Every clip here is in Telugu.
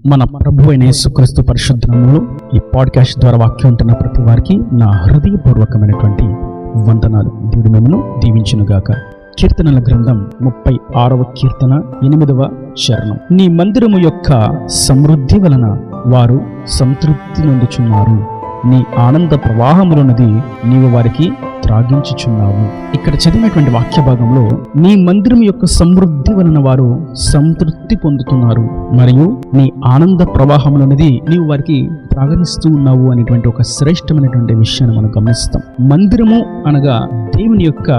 మన ప్రభు అయిన యేసుక్రీస్తు పరిశుద్ధ నామములో ఈ పాడ్కాస్ట్ ద్వారా వాక్యం ఉంటున్న ప్రతి వారికి నా హృదయపూర్వకమైనటువంటి వందనాలు. దేవుడు మిమ్మల్ని దీవించునుగాక. కీర్తనల గ్రంథం 36వ కీర్తన 8వ చరణం. నీ మందిరము యొక్క సమృద్ధి వలన వారు సంతృప్తి నొందుచున్నారు, నీ ఆనంద ప్రవాహములున్నది నీవు వారికి త్రాగించుచున్నావు. ఇక్కడ చదివినటువంటి వాక్య భాగంలో నీ మందిరం యొక్క సమృద్ధి వలన వారు సంతృప్తి పొందుతున్నారు మరియు నీ ఆనంద ప్రవాహములన్నది నీవు వారికి త్రాగనిస్తూ ఉన్నావు అనేటువంటి ఒక శ్రేష్టమైనటువంటి విషయాన్ని మనం గమనిస్తాం. మందిరము అనగా దేవుని యొక్క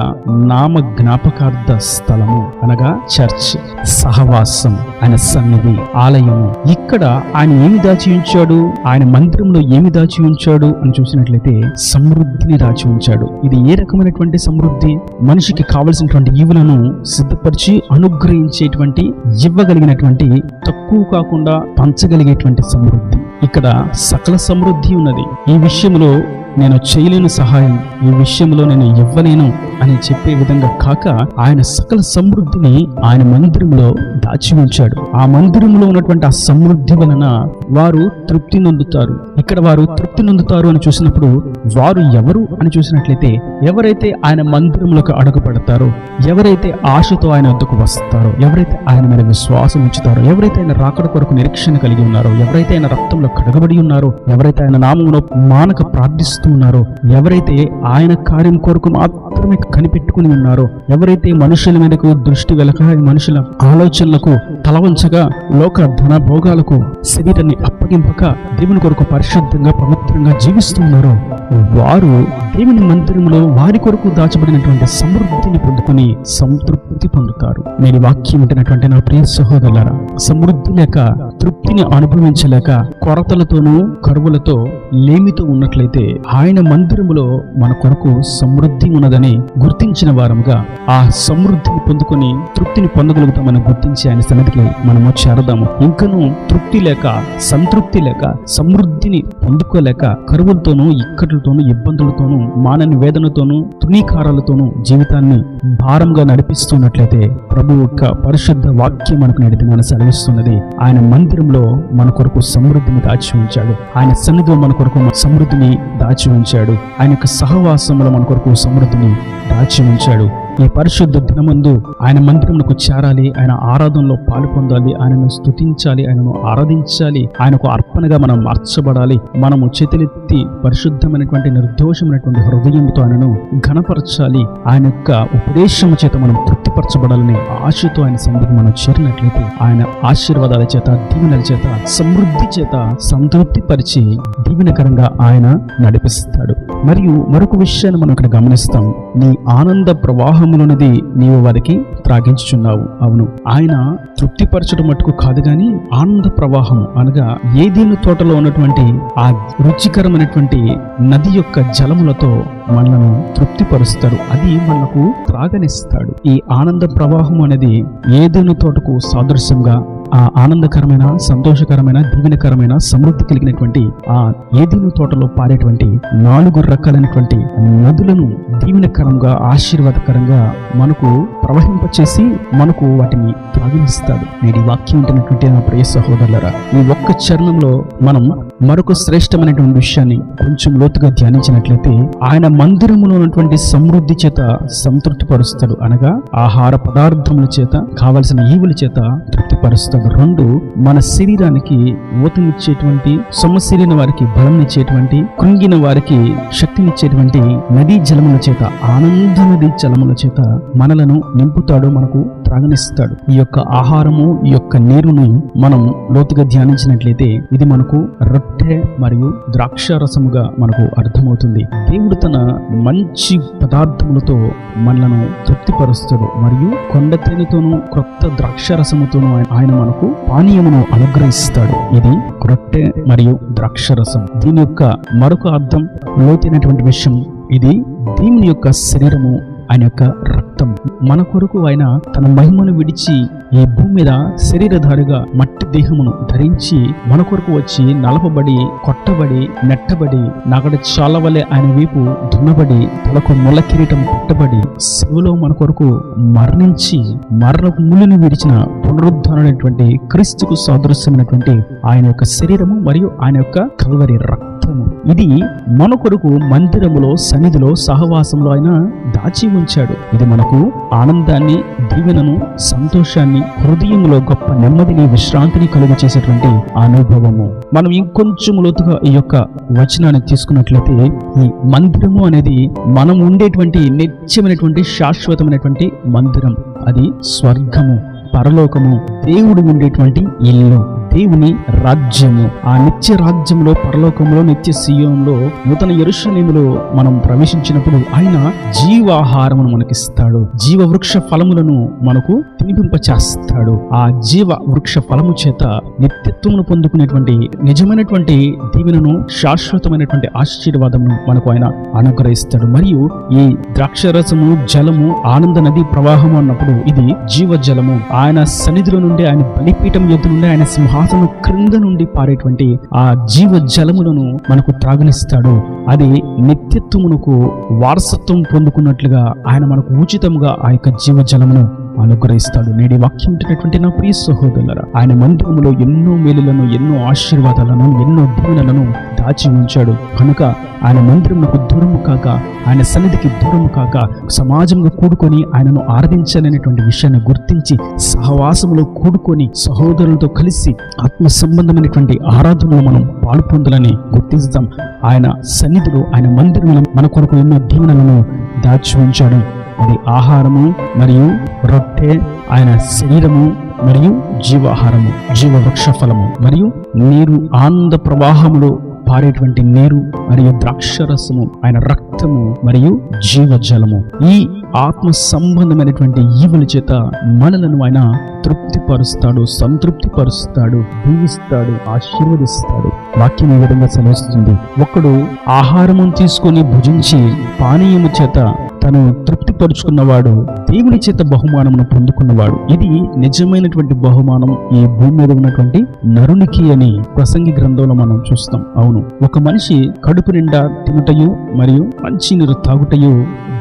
నామ జ్ఞాపకార్థ స్థలము, అనగా చర్చ్, సహవాసం, ఆయన సన్నిధి, ఆలయము. ఇక్కడ ఆయన ఏమి దాచి ఉంచాడు, ఆయన మందిరంలో ఏమి దాచి ఉంచాడు అని చూసినట్లయితే సమృద్ధిని దాచి ఉంచాడు. ఇది ఏ రకమైనటువంటి సమృద్ధి? మనిషికి కావలసినటువంటి ఈవులను సిద్ధపరిచి అనుగ్రహించేటువంటి, ఇవ్వగలిగినటువంటి, తక్కువ కాకుండా పంచగలిగేటువంటి సమృద్ధి. ఇక్కడ సకల సమృద్ధి ఉన్నది. ఈ విషయంలో నేను చేయలేను సహాయం, ఈ విషయంలో నేను ఇవ్వలేను అని చెప్పే విధంగా కాక ఆయన సకల సమృద్ధిని ఆయన మందిరంలో దాచి ఉంచాడు. ఆ మందిరంలో ఉన్నటువంటి ఆ సమృద్ధి వలన వారు తృప్తి నొందుతారు. ఇక్కడ వారు తృప్తి నొందుతారు అని చూసినప్పుడు వారు ఎవరు అని చూసినట్లయితే, ఎవరైతే ఆయన మందిరంలోకి అడుగు పెడతారో, ఎవరైతే ఆశతో ఆయన వద్దకు వస్తారో, ఎవరైతే ఆయన మీద విశ్వాసం ఉంచుతారో, ఎవరైతే ఆయన రాకడ కొరకు నిరీక్షణ కలిగి ఉన్నారో, ఎవరైతే ఆయన రక్తంలో కడగబడి ఉన్నారో, ఎవరైతే ఆయన నామములో మానక ప్రార్థిస్తూ ఉన్నారో, ఎవరైతే ఆయన కార్యం కొరకు మాత్రమే కనిపెట్టుకుని ఉన్నారో, ఎవరైతే మనుషుల మీదకు దృష్టి వెలక, మనుషుల ఆలోచనలకు తలవంచగా, లోక ధన భోగాలకు శరీరాన్ని అప్పగింపక దేవుని కొరకు పరిశుద్ధంగా పవిత్రంగా జీవిస్తున్నారో, వారు దేవుని మందిరంలో వారి కొరకు దాచబడినటువంటి సమృద్ధిని పొందుకుని సంతృప్తి పొందుతారు. నేను వాక్యం వింటున్నటువంటి నా ప్రియ సహోదరులారా, సమృద్ధి లేక, తృప్తిని అనుభవించలేక, కొరతలతోనూ కరువులతో లేమితో ఉన్నట్లయితే ఆయన మందిరములో మన కొరకు సమృద్ధి ఉన్నదని గుర్తించిన వారముగా ఆ సమృద్ధిని పొందుకొని తృప్తిని పొందగలుగుతామని గుర్తించి ఆయన సన్నిధికి మనము చేరదాము. ఇంకనూ తృప్తి లేక, సంతృప్తి లేక, సమృద్ధిని పొందుకోలేక, కరువులతోనూ, ఇక్కట్లతోనూ, ఇబ్బందులతోనూ, మానని వేదనతోనూ, తృణీకారాలతోనూ జీవితాన్ని భారంగా నడిపిస్తున్నట్లయితే ప్రభు యొక్క పరిశుద్ధ వాక్యం మనకు నేటిదినాన్ని సెలవిస్తున్నది. ఆయన మందిరంలో మన కొరకు సమృద్ధిని దాచి ఉంచాడు. ఆయన సన్నిధిలో మన కొరకు సమృద్ధిని దాచి ఉంచాడు. ఆయన యొక్క సహవాసంలో మన కొరకు సమృద్ధిని దాచి ఉంచాడు. ఈ పరిశుద్ధ దినమందు ఆయన మందిరమునకు చేరాలి, ఆయన ఆరాధనలో పాలు పొందాలి, ఆయనను స్తుతించాలి, ఆయనను ఆరాధించాలి, ఆయనకు అర్పణగా మనం మార్చబడాలి. మనము చేతులెత్తి పరిశుద్ధమైనటువంటి నిర్దోషమైనటువంటి హృదయంతో ఆయనను ఘనపరచాలి. ఆయన యొక్క ఉపదేశము చేత మనం తృప్తిపరచబడాలని ఆశతో ఆయన సన్నిధికి మనం చేరినట్లయితే ఆయన ఆశీర్వాదాల చేత, దీవెనల చేత, సమృద్ధి చేత సంతృప్తి పరిచి దీవెనకరంగా ఆయన నడిపిస్తాడు. మరియు మరొక విషయాన్ని మనం ఇక్కడ గమనిస్తాం. నీ ఆనంద ప్రవాహములన్నది నీవు వారికి త్రాగించుచున్నావు. అవును, ఆయన తృప్తిపరచడం మటుకు కాదు గాని ఆనంద ప్రవాహము అనగా ఏదెను తోటలో ఉన్నటువంటి ఆ రుచికరమైనటువంటి నది యొక్క జలములతో మనలను తృప్తిపరుస్తాడు. అది మనకు త్రాగనిస్తాడు. ఈ ఆనంద ప్రవాహం అనేది ఏదెను తోటకు సాదృశ్యంగా ఆ ఆనందకరమైన, సంతోషకరమైన, దీవెనకరమైన, సమృద్ధి కలిగినటువంటి ఆ ఏదెను తోటలో పారేటువంటి 4 రకాలైనటువంటి నదులను దీవెనకరంగా, ఆశీర్వాదకరంగా మనకు ప్రవహింపచేసి మనకు వాటిని త్రాగిస్తాడు. నేటి వాక్యం ఉంటున్నటువంటి నా ప్రియ సహోదరులారా, ఈ ఒక్క చరణంలో మనం మరొక శ్రేష్టమైనటువంటి విషయాన్ని కొంచెం లోతుగా ధ్యానించినట్లయితే, ఆయన మందిరములో ఉన్నటువంటి సమృద్ధి చేత సంతృప్తి పరుస్తాడు. అనగా ఆహార పదార్థముల చేత, కావలసిన ఈవుల చేత తృప్తిపరుస్తాడు. 2, మన శరీరానికి ఊతనిచ్చేటువంటి, సొమ్మసిరిన వారికి బలంనిచ్చేటువంటి, కృంగిన వారికి శక్తినిచ్చేటువంటి నదీ జలముల చేత, ఆనంద నదీ జలముల చేత మనలను నింపుతాడు, మనకు త్రాగనిస్తాడు. ఈ యొక్క ఆహారము, ఈ యొక్క నీరును మనం లోతుగా ధ్యానించినట్లయితే ఇది మనకు రొట్టె మరియు ద్రాక్ష రసముగా మనకు అర్థమవుతుంది. దేవుడు తన మంచి పదార్థములతో మనలను తృప్తిపరుస్తాడు మరియు కొండ తేనెతోనూ క్రొత్త ద్రాక్ష రసముతోనూ ఆయన మనకు పానీయమును అనుగ్రహిస్తాడు. ఇది రొట్టె మరియు ద్రాక్ష రసం. దీని యొక్క మరొక అర్థం, లోతైనటువంటి విషయం, ఇది దేవుని యొక్క శరీరము ఆయన యొక్క రక్తం. మన కొరకు ఆయన తన మహిమను విడిచి ఈ భూమి మీద శరీరధారిగా మట్టి దేహమును ధరించి మన కొరకు వచ్చి నలపబడి, కొట్టబడి, నెట్టబడి, నగడ చాల వలె ఆయన వైపు దున్నబడి, తలకు ముళ్ళ కిరీటం పెట్టబడి, శిలువలో మన కొరకు మరణించి మరణపు ముళ్ళును విడిచిన పునరుద్ధరణమైనటువంటి క్రీస్తుకు సాదృశ్యమైనటువంటి ఆయన యొక్క శరీరము మరియు ఆయన యొక్క కల్వరి రక్తము. ఇది మన కొరకు మందిరములో, సన్నిధిలో, సహవాసంలో ఆయన దాచి ఉంచాడు. ఇది మనకు ఆనందాన్ని, దీవెనను, సంతోషాన్ని, హృదయంలో గొప్ప నెమ్మదిని, విశ్రాంతిని కలుగ చేసేటువంటి అనుభవము. మనం ఇంకొంచెం లోతుగా ఈ యొక్క వచనాన్ని తీసుకున్నట్లయితే, ఈ మందిరము అనేది మనం ఉండేటువంటి నిత్యమైనటువంటి శాశ్వతమైనటువంటి మందిరం. అది స్వర్గము, పరలోకము, దేవుడు ఉండేటువంటి ఇల్లు, దేవుని రాజ్యము. ఆ నిత్య రాజ్యంలో, పరలోకంలో, నిత్య సియోనులో, నూతన యెరూషలేములో మనం ప్రవేశించినప్పుడు ఆయన జీవాహారమును మనకిస్తాడు. జీవ వృక్ష ఫలములను మనకు తినిపింప చేస్తాడు. ఆ జీవ వృక్ష ఫలము చేత నిత్యత్వమును పొందుకునేటువంటి నిజమైనటువంటి దీవెనను, శాశ్వతమైనటువంటి ఆశీర్వాదమును మనకు ఆయన అనుగ్రహిస్తాడు. మరియు ఈ ద్రాక్షరసము, జలము, ఆనంద నది ప్రవాహము అన్నప్పుడు ఇది జీవ జలము. ఆయన సన్నిధిలో నుండి, ఆయన బలిపీఠం యొద్ద నుండి, ఆయన సింహాసనం క్రింద నుండి పారేటువంటి ఆ జీవ జలములను మనకు త్రాగనిస్తాడు. అది నిత్యత్వమునకు వారసత్వం పొందుకున్నట్లుగా ఆయన మనకు ఉచితంగా ఆ యొక్క జీవ జలమును అనుగ్రహిస్తాడు. నేటి వాక్యం ఉంటున్నటువంటి నా ప్రియ సహోదరులారా, ఆయన మందిరములో ఎన్నో మేలులను, ఎన్నో ఆశీర్వాదాలను, ఎన్నో దీవెనలను దాచి ఉంచాడు. కనుక ఆయన మందిరమునకు దూరము కాక, ఆయన సన్నిధికి దూరము కాక, సమాజంలో కూడుకొని ఆయనను ఆరాధించాలనేటువంటి విషయాన్ని గుర్తించి సహవాసంలో కూడుకొని సహోదరులతో కలిసి ఆత్మ సంబంధమైనటువంటి ఆరాధనలో మనం పాలు పొందాలని గుర్తిస్తాం. ఆయన సన్నిధిలో, ఆయన మందిరంలో మన కొరకు ఎన్నో దీవెనలను దాచి ఉంచాడు. అది ఆహారము మరియు రొట్టె, ఆయన శరీరము మరియు జీవాహారము, జీవ వృక్ష ఫలము మరియు నీరు, ఆనంద ప్రవాహములో పారేటువంటి నీరు మరియు ద్రాక్షరసము, ఆయన రక్తము మరియు జీవజలము. ఈ ఆత్మ సంబంధమైనటువంటి ఈవుల చేత మనలను ఆయన తృప్తిపరుస్తాడు, సంతృప్తిపరుస్తాడు, దీవిస్తాడు, ఆశీర్వదిస్తాడు. వాక్యం ఈ విధంగా సెలవిస్తుంది, ఒకడు ఆహారము తీసుకొని భుజించి పానీయము చేత తను తృప్తిపరుచుకున్నవాడు దేవుని చేత బహుమానమును పొందుకున్నవాడు. ఇది నిజమైనటువంటి బహుమానం ఈ భూమి మీద ఉన్నటువంటి నరునికి అని ప్రసంగి గ్రంథంలో మనం చూస్తాం. అవును, ఒక మనిషి కడుపు నిండా తినుటయు మరియు మంచి నీరు తాగుటయు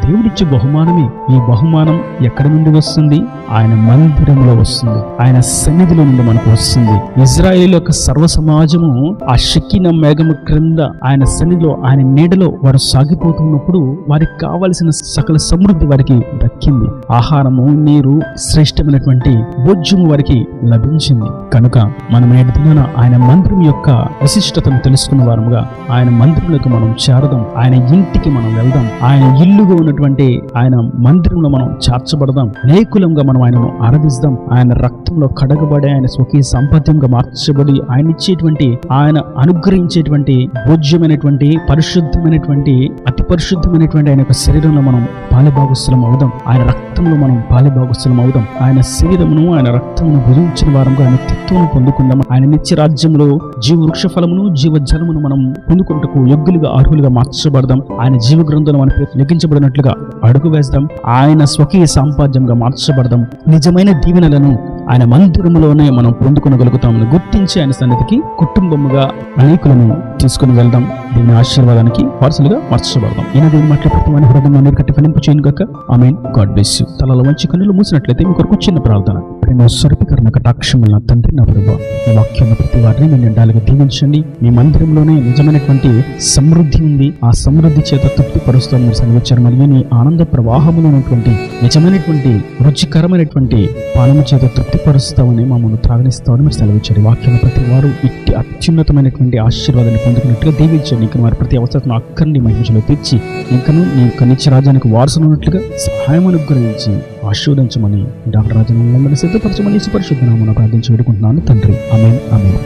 దేవుడిచ్చే బహుమానమే. ఈ బహుమానం ఎక్కడి నుండి వస్తుంది? ఆయన మందిరంలో వస్తుంది, ఆయన సన్నిధిలో నుండి మనకు వస్తుంది. ఇజ్రాయేల్ యొక్క సర్వ సమాజము ఆ షెకిన మేఘము క్రింద ఆయన సన్నిధిలో, ఆయన నీడలో వారు సాగిపోతున్నప్పుడు వారికి కావలసిన సకల సమృద్ధి వారికి దక్కింది. ఆహారము, నీరు, శ్రేష్టమైనటువంటి భోజ్యము వారికి లభించింది. కనుక మనం నేటి దినాన ఆయన మందిరం యొక్క విశిష్టతను తెలుసుకున్న వారముగా ఆయన మందిరంలోకి మనం చేరదాం, ఆయన ఇంటికి మనం వెళ్దాం, ఆయన ఇల్లుగా ఉన్నటువంటి ఆయన మందిరంలో మనం చేర్చబడదాం, అనేకులంగా మనం ఆయనను ఆరాధిస్తాం. ఆయన రక్తంలో కడగబడి, ఆయన స్వకీయ సంపత్యంగా మార్చబడి, ఆయన ఇచ్చేటువంటి, ఆయన అనుగ్రహించేటువంటి భోజ్యమైనటువంటి, పరిశుద్ధమైనటువంటి, అతి పరిశుద్ధమైనటువంటి ఆయన యొక్క శరీరంలో మనం పాలిభాగస్థలం అవుదాం. ఆయన రక్తంలో మనం పాలిభాగస్థలం అవుదాం. ఆయన శరీరమును, ఆయన రక్తమును భుజించిన వారంగా ఆయన నిత్యత్వమును పొందుకుందాం. ఆయన నిత్య రాజ్యంలో జీవ వృక్ష ఫలమును, జీవ జలమును మనం పొందుకుంటకు యోగ్యులుగా, అర్హులుగా మార్చబడదాం. ఆయన జీవ గ్రంథంలో మన పేరు లిఖించబడినట్లుగా అడుగు వేస్తాం. ఆయన స్వకీయ సంపాద్యంగా మార్చబడదాం. నిజమైన దీవెనలను ఆయన మందిరములోనే మనం పొందుకొనగలుగుతామని గుర్తించి ఆయన సన్నిధికి కుటుంబముగా అనేకులను తీసుకుని వెళ్దాం. దీని ఆశీర్వాదానికి వారసులుగా మార్చబడదాం. ఈయన దీని మాటల ప్రతివాని హృదయంలో నీరు కట్టి ఫలింపు చేయను గాక. ఆమేన్. God bless you. తలలో వంచి కన్నులు మూసినట్లయితే మీ కొరకు చిన్న ప్రార్థన. ప్రేమ స్వరూపీకరణ కటాక్షముల తండ్రి, నా ప్రభువా, ఈ వాక్యం ప్రతి వారిని నేను నిండాలుగా దీవించండి. మీ మందిరంలోనే నిజమైనటువంటి సమృద్ధి ఉంది. ఆ సమృద్ధి చేత తృప్తిపరుస్తాను మీరు సెలవిచ్చారు. మరియు నీ ఆనంద ప్రవాహంలో ఉన్నటువంటి నిజమైనటువంటి రుచికరమైనటువంటి పానము చేత తృప్తిపరుస్తామని, మమ్మల్ని త్రాగనిస్తామని మీరు సెలవిచ్చారు. వాక్యం ప్రతి వారు ఇట్టి అత్యున్నతమైనటువంటి ఆశీర్వాదాన్ని పొందుకున్నట్లుగా దీవించండి. ఇంకా వారి ప్రతి అవసరం అక్కడిని మహిమలో తీర్చి, ఇంకను నీ కనిచ్చ రాజ్యానికి వారసున్నట్లుగా సహాయం అనుగ్రహించి ఆశీర్వదించమని డాక్టర్ రాజనందరినీ సిద్ధపరచమని పరిశుద్ధ నామమున ప్రార్థించి వేడుకుంటున్నాను తండ్రి. ఆమేన్. ఆమేన్.